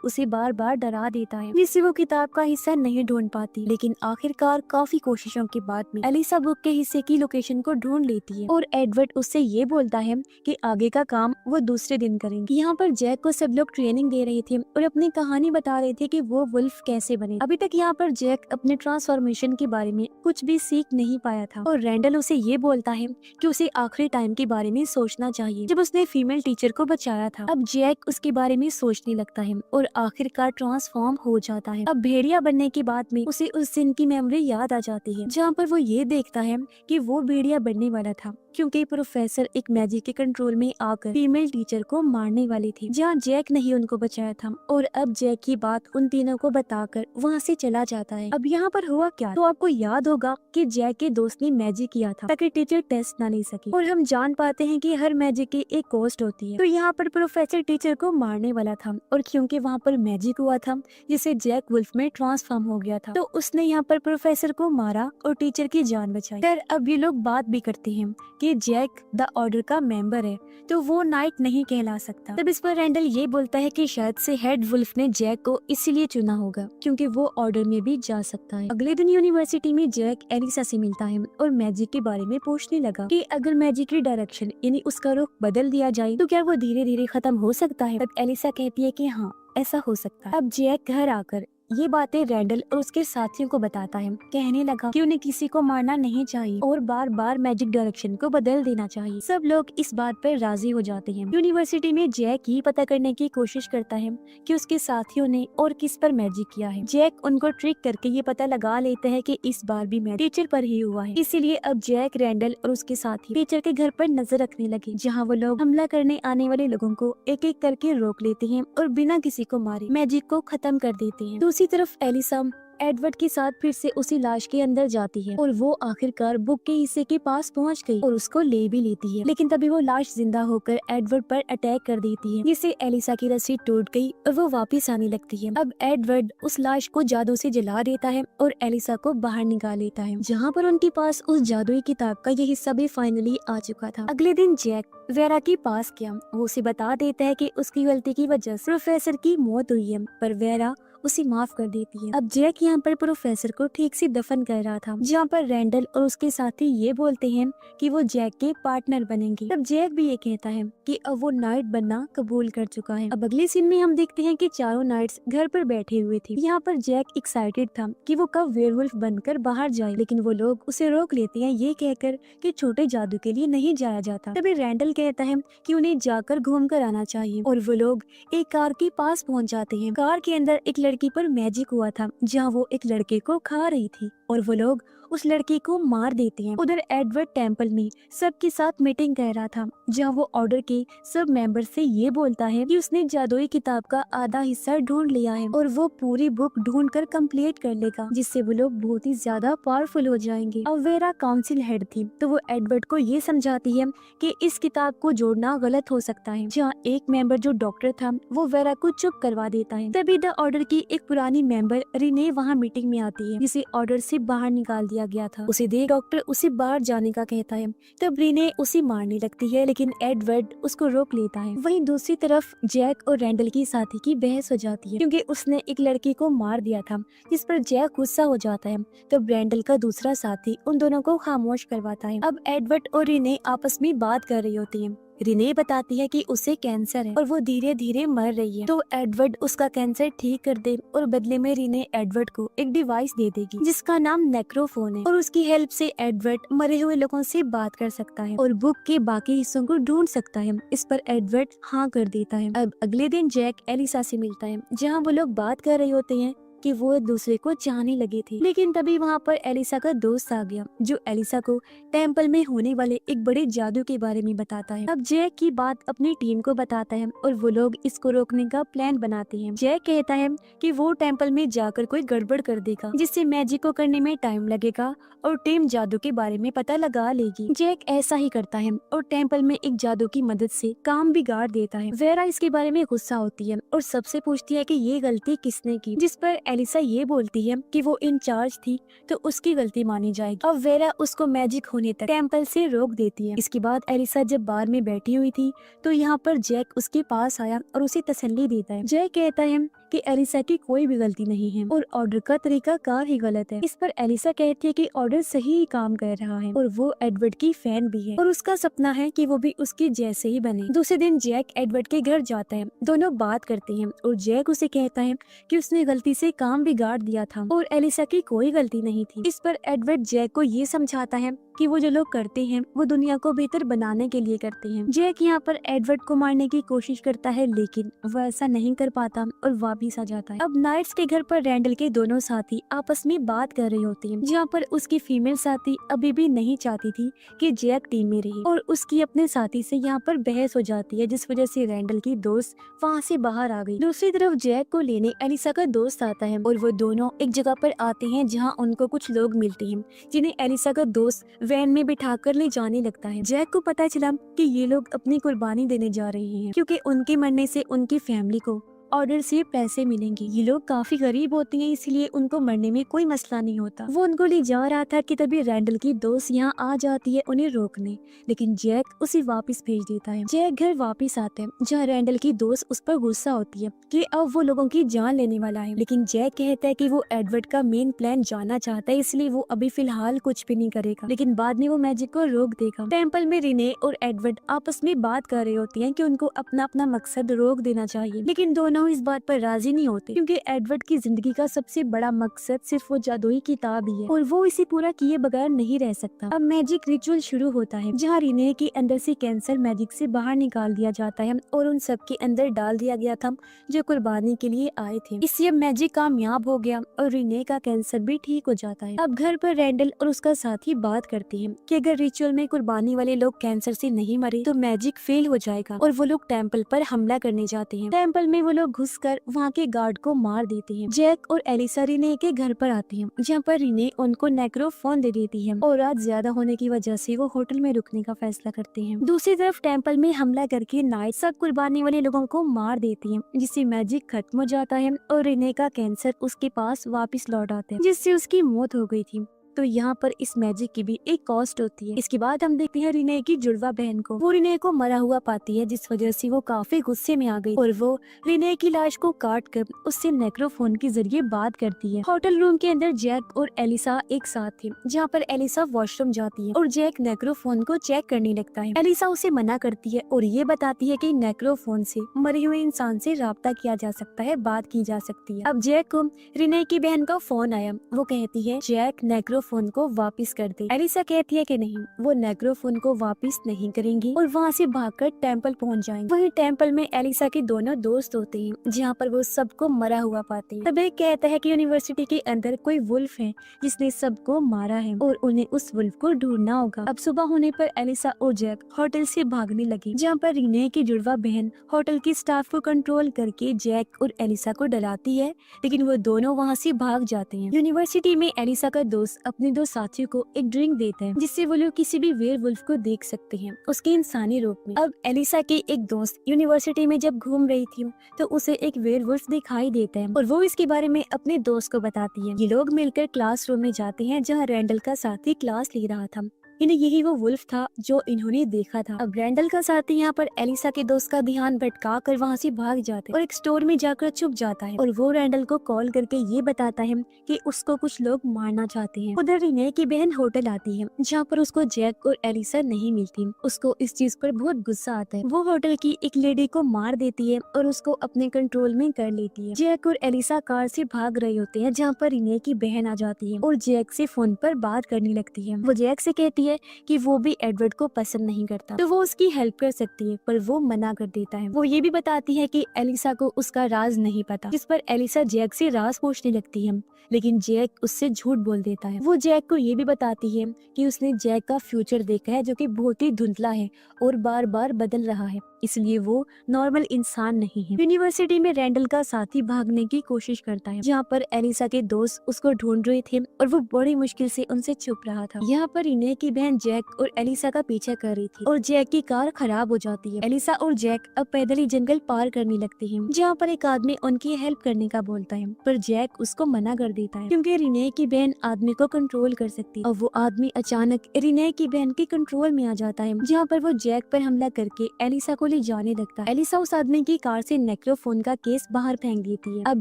A: उसे बार बार डरा देता है, जिससे वो किताब का हिस्सा नहीं ढूंढ पाती। लेकिन आखिरकार काफी कोशिशों के बाद में एलिसा बुक के हिस्से की लोकेशन को ढूंढ लेती है और एडवर्ड उससे ये बोलता है कि आगे का काम वो दूसरे दिन करेंगे। यहाँ पर जैक को सब लोग ट्रेनिंग दे रहे थे और अपनी कहानी बता रहे थे कि वो वुल्फ कैसे बने। अभी तक यहाँ पर जैक अपने ट्रांसफॉर्मेशन के बारे में कुछ भी सीख नहीं पाया था और रैंडल उसे ये बोलता है कि उसे आखिरी टाइम के बारे में सोचना चाहिए जब उसने फीमेल टीचर को बचाया था। अब जैक उसके बारे में सोचने लगता है और आखिरकार ट्रांसफॉर्म हो जाता है। अब भेड़िया बनने के बाद में उसे उस दिन की मेमोरी याद आ जाती है जहाँ पर वो ये देखता है कि वो भेड़िया बनने वाला था क्योंकि प्रोफेसर एक मैजिक के कंट्रोल में आकर फीमेल टीचर को मारने वाली थी, जहाँ जैक ने ही उनको बचाया था। और अब जैक की बात उन तीनों को बताकर वहाँ से चला जाता है। अब यहाँ पर हुआ क्या, तो आपको याद होगा कि जैक के दोस्त ने मैजिक किया था ताकि टीचर टेस्ट ना ले सके, और हम जान पाते हैं कि हर मैजिक की एक कॉस्ट होती है। तो यहाँ पर प्रोफेसर टीचर को मारने वाला था और क्योंकि वहाँ पर मैजिक हुआ था जिससे जैक वुल्फ में ट्रांसफॉर्म हो गया था, तो उसने यहाँ पर प्रोफेसर को मारा और टीचर की जान बचाई। फिर अब ये लोग बात भी करते हैं कि जैक द ऑर्डर का मेंबर है तो वो नाइट नहीं कहला सकता। तब इस पर रैंडल ये बोलता है कि शायद से हेड वुल्फ ने जैक को इसीलिए चुना होगा क्योंकि वो ऑर्डर में भी जा सकता है। अगले दिन यूनिवर्सिटी में जैक एलिसा से मिलता है और मैजिक के बारे में पूछने लगा कि अगर मैजिक की डायरेक्शन यानी उसका रुख बदल दिया जाए तो क्या वो धीरे धीरे खत्म हो सकता है। तब एलिसा कहती है कि हाँ ऐसा हो सकता है। अब जैक घर आकर ये बातें रैंडल और उसके साथियों को बताता है, कहने लगा कि उन्हें किसी को मारना नहीं चाहिए और बार बार मैजिक डायरेक्शन को बदल देना चाहिए। सब लोग इस बात पर राजी हो जाते हैं। यूनिवर्सिटी में जैक ये पता करने की कोशिश करता है कि उसके साथियों ने और किस पर मैजिक किया है। जैक उनको ट्रिक करके ये पता लगा लेते हैं कि इस बार भी मैजिक टीचर पर ही हुआ है। इसीलिए अब जैक, रैंडल और उसके साथी टीचर के घर पर नजर रखने लगे, जहाँ वो लोग हमला करने आने वाले लोगों को एक एक करके रोक लेते हैं और बिना किसी को मारे मैजिक को खत्म कर देते हैं। दूसरी तरफ एलिसा एडवर्ड के साथ फिर से उसी लाश के अंदर जाती है और वो आखिरकार बुक के हिस्से के पास पहुंच गई और उसको ले भी लेती है, लेकिन तभी वो लाश जिंदा होकर एडवर्ड पर अटैक कर देती है, जिससे एलिसा की रस्सी टूट गई और वो वापस आने लगती है। अब एडवर्ड उस लाश को जादू से जला देता है और एलिसा को बाहर निकाल लेता है, जहाँ पर उनके पास उस जादुई किताब का ये हिस्सा भी फाइनली आ चुका था। अगले दिन जैक वेरा के पास गया। वो उसे बता देता है कि उसकी गलती की वजह से प्रोफेसर की मौत हुई है, पर वेरा उसे माफ कर देती है। अब जैक यहाँ पर प्रोफेसर को ठीक से दफन कर रहा था, जहाँ पर रैंडल और उसके साथी ये बोलते हैं कि वो जैक के पार्टनर बनेंगे। तब जैक भी ये कहता है कि अब वो नाइट बनना कबूल कर चुका है। अब अगले सीन में हम देखते हैं कि चारों नाइट्स घर पर बैठे हुए थे। यहाँ पर जैक एक्साइटेड था कि वो कब वेयरवुल्फ बनकर बाहर जाए, लेकिन वो लोग उसे रोक लेते हैं ये कहकर कि छोटे जादू के लिए नहीं जाया जाता। तभी रैंडल कहता है कि उन्हें जाकर घूम कर आना चाहिए और वो लोग एक कार के पास पहुँच जाते हैं। कार के अंदर एक लड़की पर मैजिक हुआ था, जहाँ वो एक लड़के को खा रही थी और वो लोग उस लड़के को मार देते हैं। उधर एडवर्ड टेम्पल में सबके साथ मीटिंग कर रहा था, जहाँ वो ऑर्डर के सब मेंबर से ये बोलता है कि उसने जादुई किताब का आधा हिस्सा ढूंढ लिया है और वो पूरी बुक ढूंढकर कंप्लीट कर लेगा, जिससे वो लोग बहुत ही ज्यादा पावरफुल हो जाएंगे। अब वेरा काउंसिल हेड थी, तो वो एडवर्ड को ये समझाती है कि इस किताब को जोड़ना गलत हो सकता है, जहाँ एक मेंबर जो डॉक्टर था वो वेरा को चुप करवा देता है। तभी द ऑर्डर की एक पुरानी मेंबर रिने वहाँ मीटिंग में आती है, जिसे ऑर्डर से बाहर निकाल दिया गया था। उसे देख डॉक्टर उसे बाहर जाने का कहता है, तब रिने उसे मारने लगती है, लेकिन एडवर्ड उसको रोक लेता है। वहीं दूसरी तरफ जैक और रैंडल की साथी की बहस हो जाती है, क्योंकि उसने एक लड़की को मार दिया था, जिस पर जैक गुस्सा हो जाता है। तब रैंडल का दूसरा साथी उन दोनों को खामोश करवाता है। अब एडवर्ड और रिने आपस में बात कर रही होती है। रिने बताती है कि उसे कैंसर है और वो धीरे धीरे मर रही है, तो एडवर्ड उसका कैंसर ठीक कर दे और बदले में रिने एडवर्ड को एक डिवाइस दे देगी जिसका नाम नेक्रोफोन है और उसकी हेल्प से एडवर्ड मरे हुए लोगों से बात कर सकता है और बुक के बाकी हिस्सों को ढूंढ सकता है। इस पर एडवर्ड हाँ कर देता है। अब अगले दिन जैक एलिसा से मिलता है, जहाँ वो लोग बात कर रहे होते हैं कि वो एक दूसरे को चाहने लगे थे, लेकिन तभी वहाँ पर एलिसा का दोस्त आ गया जो एलिसा को टेम्पल में होने वाले एक बड़े जादू के बारे में बताता है। अब जैक की बात अपनी टीम को बताता है और वो लोग इसको रोकने का प्लान बनाते हैं। जैक कहता है कि वो टेम्पल में जाकर कोई गड़बड़ कर देगा जिससे मैजिक को करने में टाइम लगेगा और टीम जादू के बारे में पता लगा लेगी। जैक ऐसा ही करता है और टेम्पल में एक जादू की मदद से काम बिगाड़ देता है। वेरा इसके बारे में गुस्सा होती है और सबसे पूछती है कि ये गलती किसने की, जिस पर एलिसा ये बोलती है कि वो इंचार्ज थी तो उसकी गलती मानी जाएगी। अब वेरा उसको मैजिक होने तक टेम्पल से रोक देती है। इसके बाद एलिसा जब बार में बैठी हुई थी तो यहाँ पर जैक उसके पास आया और उसे तसल्ली देता है। जैक कहता है कि एलिसा की कोई भी गलती नहीं है और ऑर्डर का तरीका कार ही गलत है। इस पर एलिसा कहती है कि ऑर्डर सही ही काम कर रहा है और वो एडवर्ड की फैन भी है और उसका सपना है कि वो भी उसके जैसे ही बने। दूसरे दिन जैक एडवर्ड के घर जाता है, दोनों बात करते हैं और जैक उसे कहता है कि उसने गलती से काम बिगाड़ दिया था और एलिसा की कोई गलती नहीं थी। इस पर एडवर्ड जैक को ये समझाता है कि वो जो लोग करते हैं वो दुनिया को बेहतर बनाने के लिए करते हैं। जैक यहाँ पर एडवर्ड को मारने की कोशिश करता है लेकिन वो ऐसा नहीं कर पाता और वापिस आ जाता है। अब नाइट्स के घर पर रैंडल के दोनों साथी आपस में बात कर रहे होते हैं, जहाँ पर उसकी फीमेल साथी अभी भी नहीं चाहती थी कि जैक टीम में रहे और उसकी अपने साथी से यहाँ पर बहस हो जाती है, जिस वजह से रैंडल की दोस्त वहाँ से बाहर आ गई। दूसरी तरफ जैक को लेने एलिसा का दोस्त आता है और वो दोनों एक जगह पर आते हैं जहाँ उनको कुछ लोग मिलते हैं जिन्हें एलिसा का दोस्त वैन में बिठाकर ले जाने लगता है। जैक को पता चला कि ये लोग अपनी कुर्बानी देने जा रहे हैं क्योंकि उनके मरने से उनकी फैमिली को ऑर्डर से पैसे मिलेंगे। ये लोग काफी गरीब होते हैं इसलिए उनको मरने में कोई मसला नहीं होता। वो उनको ले जा रहा था कि तभी रैंडल की दोस्त यहाँ आ जाती है उन्हें रोकने, लेकिन जैक उसे वापस भेज देता है। जैक घर वापस आता है जहाँ रैंडल की दोस्त उस पर गुस्सा होती है कि अब वो लोगों की जान लेने वाला है, लेकिन जैक कहता है कि वो एडवर्ड का मेन प्लान जानना चाहता है इसलिए वो अभी फिलहाल कुछ भी नहीं करेगा, लेकिन बाद में वो मैजिक को रोक देगा। टेम्पल में रिने और एडवर्ड आपस में बात कर रहे होती है कि उनको अपना अपना मकसद रोक देना चाहिए, लेकिन दोनों इस बात पर राजी नहीं होते क्योंकि एडवर्ड की जिंदगी का सबसे बड़ा मकसद सिर्फ वो जादुई किताब ही है और वो इसे पूरा किए बगैर नहीं रह सकता। अब मैजिक रिचुअल शुरू होता है जहाँ रिने के अंदर से कैंसर मैजिक से बाहर निकाल दिया जाता है और उन सब के अंदर डाल दिया गया था जो कुर्बानी के लिए आए थे। इससे अब मैजिक कामयाब हो गया और रिने का कैंसर भी ठीक हो जाता है। अब घर पर रैंडल और उसका साथी बात करते हैं कि अगर रिचुअल में कुर्बानी वाले लोग कैंसर से नहीं मरे तो मैजिक फेल हो जाएगा और वो लोग टेम्पल पर हमला करने जाते हैं। टेम्पल में वो लोग घुसकर वहाँ के गार्ड को मार देते हैं। जैक और एलिसा रिने के घर पर आते हैं जहाँ पर रिने उनको नेक्रोफोन दे देती है और रात ज्यादा होने की वजह से वो होटल में रुकने का फैसला करते हैं। दूसरी तरफ टेम्पल में हमला करके नाइट सब कुर्बानी वाले लोगों को मार देती है जिससे मैजिक खत्म हो जाता है और रिने का कैंसर उसके पास वापस लौट आता है जिससे उसकी मौत हो गई थी। तो यहाँ पर इस मैजिक की भी एक कॉस्ट होती है। इसके बाद हम देखते हैं रिने की जुड़वा बहन को। वो रिने को मरा हुआ पाती है जिस वजह से वो काफी गुस्से में आ गई और वो रिने की लाश को काट कर उससे नेक्रोफोन के जरिए बात करती है। होटल रूम के अंदर जैक और एलिसा एक साथ थे जहाँ पर एलिसा वॉशरूम जाती है और जैक नेक्रोफोन को चेक करने लगता है। एलिसा उसे मना करती है और ये बताती है कि नेक्रोफोन से मरे हुए इंसान से राब्ता किया जा सकता है, बात की जा सकती है। अब जैक को रिने की बहन का फोन आया। वो कहती है जैक नेक्रोफोन को वापस कर दे। एलिसा कहती है कि नहीं, वो नेक्रोफोन को वापस नहीं करेंगी और वहाँ से भागकर टेम्पल पहुँच जाएंगे। वहीं टेम्पल में एलिसा के दोनों दोस्त होते हैं जहाँ पर वो सबको मरा हुआ पाते हैं। तब एक कहता है कि यूनिवर्सिटी के अंदर कोई वुल्फ है जिसने सबको मारा है और उन्हें उस वुल्फ को ढूंढना होगा। अब सुबह होने पर एलिसा और जैक होटल से भागने लगी जहाँ पर रिने की जुड़वा बहन होटल की स्टाफ को कंट्रोल करके जैक और एलिसा को डराती है, लेकिन वो दोनों वहाँ से भाग जाते हैं। यूनिवर्सिटी में एलिसा का दोस्त अपने दो साथियों को एक ड्रिंक देता है जिससे वो लोग किसी भी वेयरवुल्फ को देख सकते हैं उसके इंसानी रूप में। अब एलिसा के एक दोस्त यूनिवर्सिटी में जब घूम रही थी तो उसे एक वेयरवुल्फ दिखाई देता है और वो इसके बारे में अपने दोस्त को बताती है। ये लोग मिलकर क्लासरूम में जाते हैं जहाँ रैंडल का साथी क्लास ले रहा था। यानी यही वो वुल्फ था जो इन्होंने देखा था। अब रैंडल का साथी यहाँ पर एलिसा के दोस्त का ध्यान भटका कर वहाँ से भाग जाते और एक स्टोर में जाकर छुप जाता है और वो रैंडल को कॉल करके ये बताता है कि उसको कुछ लोग मारना चाहते हैं। उधर रिने की बहन होटल आती है जहाँ पर उसको जैक और एलिसा नहीं मिलती। उसको इस चीज पर बहुत गुस्सा आता है। वो होटल की एक लेडी को मार देती है और उसको अपने कंट्रोल में कर लेती है। जैक और एलिसा कार से भाग रहे होते हैं जहाँ पर रिने की बहन आ जाती है और जैक से फोन पर बात करने लगती है। वो जैक से कहती है कि वो भी एडवर्ड को पसंद नहीं करता तो वो उसकी हेल्प कर सकती है, पर वो मना कर देता है। वो ये भी बताती है कि एलिसा को उसका राज नहीं पता, जिस पर एलिसा जैक से राज पूछने लगती है, लेकिन जैक उससे झूठ बोल देता है। वो जैक को ये भी बताती है कि उसने जैक का फ्यूचर देखा है जो कि बहुत ही धुंधला है और बार बार बदल रहा है, इसलिए वो नॉर्मल इंसान नहीं है। यूनिवर्सिटी में रैंडल का साथी भागने की कोशिश करता है जहाँ पर एलिसा के दोस्त उसको ढूंढ रहे थे और वो बड़ी मुश्किल से उनसे छुप रहा था। यहाँ पर रिने की बहन जैक और एलिसा का पीछा कर रही थी और जैक की कार खराब हो जाती है। एलिसा और जैक अब पैदल ही जंगल पार करने लगते हैं जहाँ पर एक आदमी उनकी हेल्प करने का बोलता है, पर जैक उसको मना कर देता है क्योंकि रिने की बहन आदमी को कंट्रोल कर सकती है। और वो आदमी अचानक रिने की बहन के कंट्रोल में आ जाता है जहाँ पर वो जैक पर हमला करके एलिसा को ले जाने लगता है। एलिसा उस आदमी की कार से नेक्रोफोन का केस बाहर फेंक देती है। अब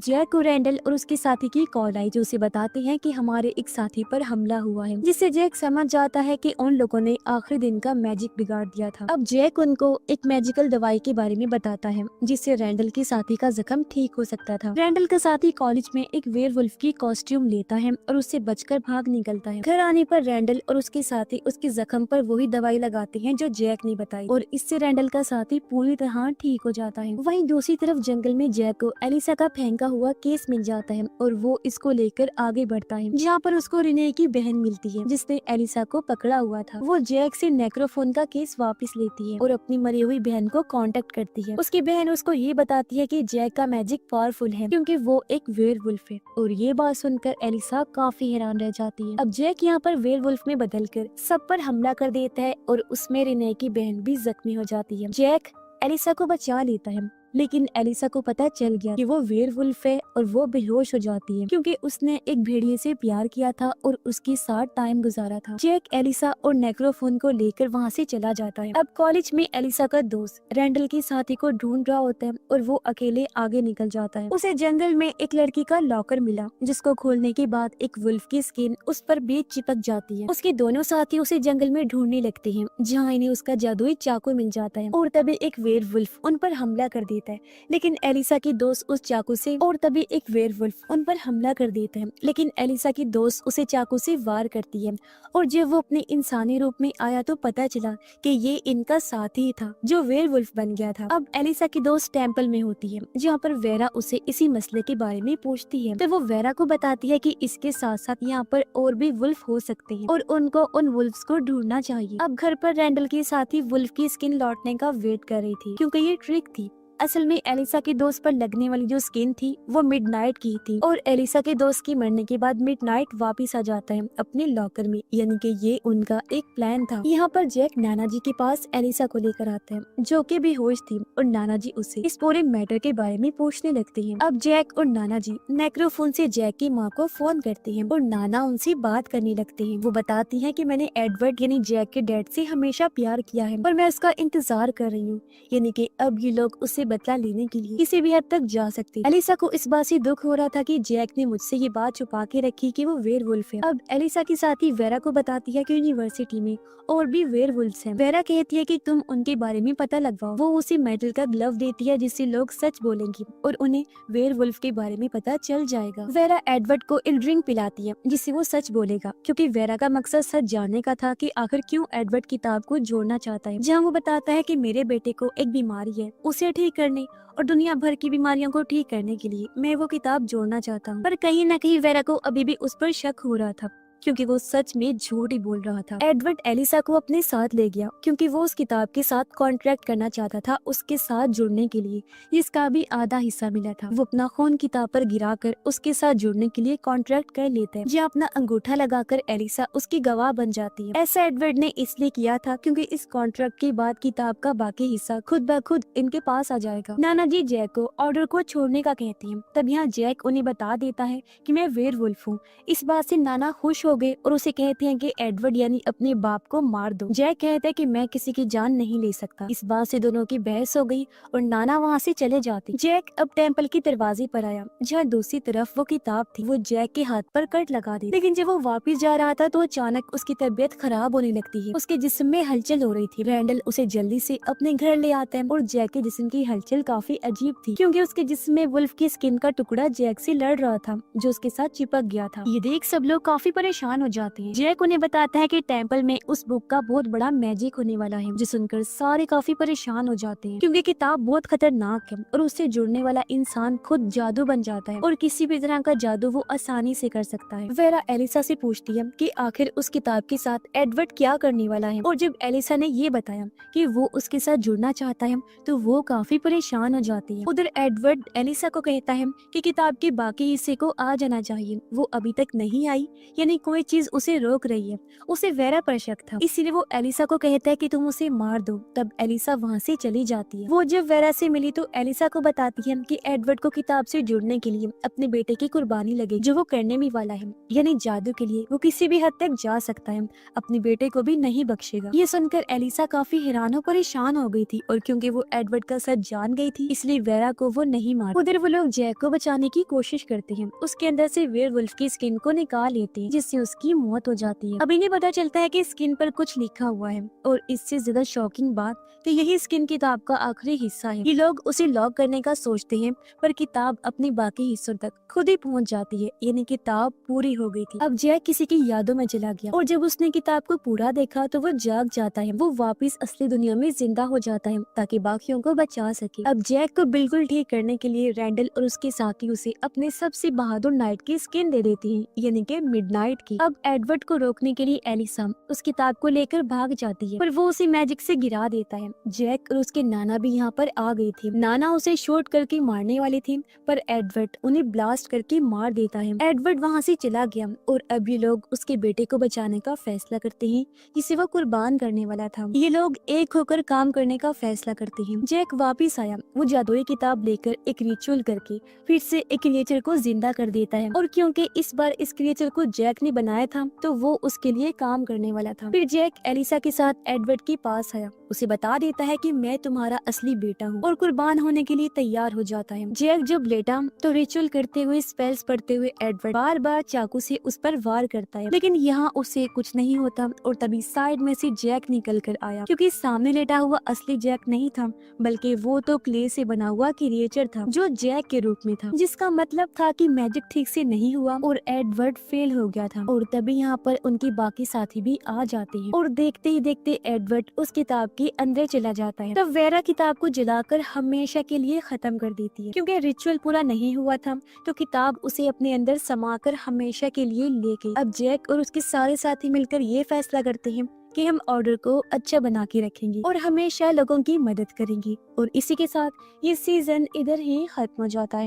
A: जैक को रैंडल और उसके साथी की कॉल आई जो उसे बताते हैं कि हमारे एक साथी पर हमला हुआ है, जिससे जैक समझ जाता है कि उन लोगों ने आखिरी दिन का मैजिक बिगाड़ दिया था। अब जैक उनको एक मैजिकल दवाई के बारे में बताता है जिससे रैंडल के साथी का जख्म ठीक हो सकता था। रैंडल का साथी कॉलेज में एक वेयरवुल्फ की कॉस्ट्यूम लेता है और उससे बचकर भाग निकलता है। घर आने पर रैंडल और उसके साथी उसके जख्म पर वही दवाई लगाते हैं जो जैक ने बताई और इससे रैंडल का साथी पूरी तरह ठीक हो जाता है। वहीं दूसरी तरफ जंगल में जैक को एलिसा का फेंका हुआ केस मिल जाता है और वो इसको लेकर आगे बढ़ता है जहाँ पर उसको रिने की बहन मिलती है जिसने एलिसा को पकड़ा हुआ था। वो जैक से नेक्रोफोन का केस वापस लेती है और अपनी मरी हुई बहन को कांटेक्ट करती है। उसकी बहन उसको ये बताती है कि जैक का मैजिक पावरफुल है क्योंकि वो एक वेयरवुल्फ है और ये बात सुनकर एलिसा काफी हैरान रह जाती है। अब जैक यहाँ पर वेयरवुल्फ में बदलकर सब पर हमला कर देता है और उसमें रिने की बहन भी जख्मी हो जाती है। जैक एलिसा को बचा लेता है लेकिन एलिसा को पता चल गया कि वो वेयरवुल्फ है और वो बेहोश हो जाती है क्योंकि उसने एक भेड़िए से प्यार किया था और उसके साथ टाइम गुजारा था। जैक एलिसा और नेक्रोफोन को लेकर वहाँ से चला जाता है। अब कॉलेज में एलिसा का दोस्त रैंडल के साथी को ढूंढ रहा होता है और वो अकेले आगे निकल जाता है। उसे जंगल में एक लड़की का लॉकर मिला जिसको खोलने के बाद एक वुल्फ की स्किन उस पर भी चिपक जाती है। उसके दोनों साथी उसे जंगल में ढूंढने लगते हैं जहाँ इन्हें उसका जादुई चाकू मिल जाता है और तभी एक वेयरवुल्फ उन पर हमला कर देता है। लेकिन एलिसा की दोस्त उस चाकू से और तभी एक वेयरवुल्फ उन पर हमला कर देता है लेकिन एलिसा की दोस्त उसे चाकू से वार करती है और जब वो अपने इंसानी रूप में आया तो पता चला कि ये इनका साथी था जो वेयरवुल्फ बन गया था। अब एलिसा की दोस्त टेंपल में होती है जहाँ पर वेरा उसे इसी मसले के बारे में पूछती है तो वो वेरा को बताती है कि इसके साथ साथ यहाँ पर और भी वुल्फ हो सकते हैं और उनको उन वुल्फ्स को ढूंढना चाहिए। अब घर पर रैंडल के साथी वुल्फ की स्किन लौटने का वेट कर रही थी क्योंकि ये ट्रिक थी। असल में एलिसा के दोस्त पर लगने वाली जो स्किन थी वो मिडनाइट की थी और एलिसा के दोस्त की मरने के बाद मिडनाइट वापस आ जाता है अपने लॉकर में, यानी कि ये उनका एक प्लान था। यहाँ पर जैक नाना जी के पास एलिसा को लेकर आते हैं जो कि बेहोश थी और नाना जी उसे इस पूरे मैटर के बारे में पूछने लगते हैं। अब जैक और नाना जी नेक्रोफोन से जैक की माँ को फोन करते हैं और नाना उनसे बात करने लगते हैं। वो बताती है कि मैंने एडवर्ड यानी जैक के डैड से हमेशा प्यार किया है और मैं उसका इंतजार कर रही हूँ, यानी कि अब ये लोग उससे बदला लेने के लिए किसी भी हद तक जा सकते। एलिसा को इस बात से दुख हो रहा था कि जैक ने मुझसे ये बात छुपा के रखी कि वो वेयरवुल्फ है। अब एलिसा की साथी वेरा को बताती है कि यूनिवर्सिटी में और भी वेयरवुल्फ्स हैं। वेरा कहती है कि तुम उनके बारे में पता लगवाओ। वो उसे मेटल का ग्लव देती है जिससे लोग सच बोलेंगे और उन्हें वेयरवुल्फ के बारे में पता चल जाएगा। वेरा एडवर्ड को एक ड्रिंक पिलाती है जिससे वो सच बोलेगा क्योंकि वेरा का मकसद सच जानने का था कि आखिर क्यों एडवर्ड किताब को जोड़ना चाहता है, जहाँ वो बताता है कि मेरे बेटे को एक बीमारी है, उसे ठीक करने और दुनिया भर की बीमारियों को ठीक करने के लिए मैं वो किताब जोड़ना चाहता हूँ। पर कहीं न कहीं वेरा को अभी भी उस पर शक हो रहा था क्योंकि वो सच में झूठ ही बोल रहा था। एडवर्ड एलिसा को अपने साथ ले गया क्योंकि वो उस किताब के साथ कॉन्ट्रैक्ट करना चाहता था उसके साथ जुड़ने के लिए, जिसका भी आधा हिस्सा मिला था। वो अपना खून किताब पर गिराकर उसके साथ जुड़ने के लिए कॉन्ट्रैक्ट कर लेते हैं, जहाँ अपना अंगूठा लगाकर एलिसा उसकी गवाह बन जाती है। ऐसा एडवर्ड ने इसलिए किया था क्योंकि इस कॉन्ट्रैक्ट के बाद किताब का बाकी हिस्सा खुद ब खुद इनके पास आ जाएगा। नाना जी जैक को ऑर्डर को छोड़ने का कहती है। तब यहाँ जैक उन्हें बता देता है कि मैं वेयरवुल्फ हूँ। इस बात से नाना खुश हो गए और उसे कहते हैं कि एडवर्ड यानी अपने बाप को मार दो। जैक कहता है कि मैं किसी की जान नहीं ले सकता। इस बात से दोनों की बहस हो गई और नाना वहाँ से चले जाते। जैक अब टेम्पल के दरवाजे पर आया जहाँ दूसरी तरफ वो किताब थी। वो जैक के हाथ पर कट लगा दी, लेकिन जब वो वापस जा रहा था तो अचानक उसकी तबीयत खराब होने लगती है। उसके जिस्म में हलचल हो रही थी। रैंडल उसे जल्दी से अपने घर ले आता है और जैक के जिस्म की हलचल काफी अजीब थी, क्योंकि उसके जिस्म में वुल्फ की स्किन का टुकड़ा जैक से लड़ रहा था जो उसके साथ चिपक गया था। ये देख सब लोग काफी परेशान हो जाते हैं। जैक उन्हें बताता है कि टेम्पल में उस बुक का बहुत बड़ा मैजिक होने वाला है, जो सुनकर सारे काफी परेशान हो जाते हैं, क्योंकि किताब बहुत खतरनाक है और उससे जुड़ने वाला इंसान खुद जादू बन जाता है और किसी भी तरह का जादू वो आसानी से कर सकता है। वेरा एलिसा से पूछती है कि आखिर उस किताब के साथ एडवर्ड क्या करने वाला है, और जब एलिसा ने ये बताया कि वो उसके साथ जुड़ना चाहता है तो वो काफी परेशान हो जाती है। उधर एडवर्ड एलिसा को कहता है कि किताब के बाकी हिस्से को आ जाना चाहिए। वो अभी तक नहीं आई, यानी कोई चीज उसे रोक रही है। उसे वेरा पर शक था, इसीलिए वो एलिसा को कहता है कि तुम उसे मार दो। तब एलिसा वहाँ से चली जाती है। वो जब वेरा से मिली तो एलिसा को बताती है कि एडवर्ड को किताब से जुड़ने के लिए अपने बेटे की कुर्बानी लगे जो वो करने भी वाला है, यानी जादू के लिए वो किसी भी हद तक जा सकता है, अपने बेटे को भी नहीं बख्शेगा। ये सुनकर एलिसा काफी हैरान और परेशान हो गई थी, और क्योंकि वो एडवर्ड का सच जान गई थी इसलिए वेरा को वो नहीं मार। उधर वो लोग जैक को बचाने की कोशिश करते हैं। उसके अंदर से वेयरवुल्फ की स्किन को निकाल लेते हैं, जिससे उसकी मौत हो जाती है। अब इन्हें पता चलता है कि स्किन पर कुछ लिखा हुआ है, और इससे ज्यादा शॉकिंग बात कि यही स्किन किताब का आखिरी हिस्सा है। ये लोग उसे लॉक करने का सोचते हैं, पर किताब अपने बाकी हिस्सों तक खुद ही पहुंच जाती है, यानी किताब पूरी हो गई थी। अब जैक किसी की यादों में चला गया, और जब उसने किताब को पूरा देखा तो वो जाग जाता है। वो वापस असली दुनिया में जिंदा हो जाता है ताकि बाकियों को बचा सके। अब जैक को बिल्कुल ठीक करने के लिए रैंडल और उसके साथी उसे अपने सबसे बहादुर नाइट की स्किन दे देती है, यानी कि मिडनाइट की। अब एडवर्ड को रोकने के लिए एलिसा उस किताब को लेकर भाग जाती है, पर वो उसे मैजिक से गिरा देता है। जैक और उसके नाना भी यहाँ पर आ गए थे। नाना उसे शॉट करके मारने वाले थे, पर एडवर्ड उन्हें ब्लास्ट करके मार देता है। एडवर्ड वहाँ से चला गया और अब ये लोग उसके बेटे को बचाने का फैसला करते हैं, जिसे वो कुर्बान करने वाला था। ये लोग एक होकर काम करने का फैसला करते हैं। जैक वापिस आया। वो जादुई किताब लेकर एक रिचुअल करके फिर से एक क्रिएचर को जिंदा कर देता है, और क्योंकि इस बार इस क्रिएचर को जैक ने बनाया था तो वो उसके लिए काम करने वाला था। फिर जैक एलिसा के साथ एडवर्ड के पास आया, उसे बता देता है कि मैं तुम्हारा असली बेटा हूँ, और कुर्बान होने के लिए तैयार हो जाता है। जैक जब लेटा तो रिचुअल करते हुए स्पेल्स पढ़ते हुए एडवर्ड बार बार चाकू से उस पर वार करता है, लेकिन यहाँ उसे कुछ नहीं होता। और तभी साइड में से जैक निकल कर आया, क्योंकि सामने लेटा हुआ असली जैक नहीं था, बल्कि वो तो क्ले से बना हुआ क्रिएचर था जो जैक के रूप में था, जिसका मतलब था कि मैजिक ठीक से नहीं हुआ और एडवर्ड फेल हो गया था। और तभी यहाँ पर उनके बाकी साथी भी आ जाते हैं, और देखते ही देखते एडवर्ड उस किताब के अंदर चला जाता है। तब वेरा किताब को जलाकर हमेशा के लिए खत्म कर देती है, क्योंकि रिचुअल पूरा नहीं हुआ था तो किताब उसे अपने अंदर समाकर हमेशा के लिए ले गई। अब जैक और उसके सारे साथी मिलकर ये फैसला करते हैं कि हम ऑर्डर को अच्छा बना के रखेंगे और हमेशा लोगों की मदद करेंगे। और इसी के साथ ये सीजन इधर ही खत्म हो जाता है।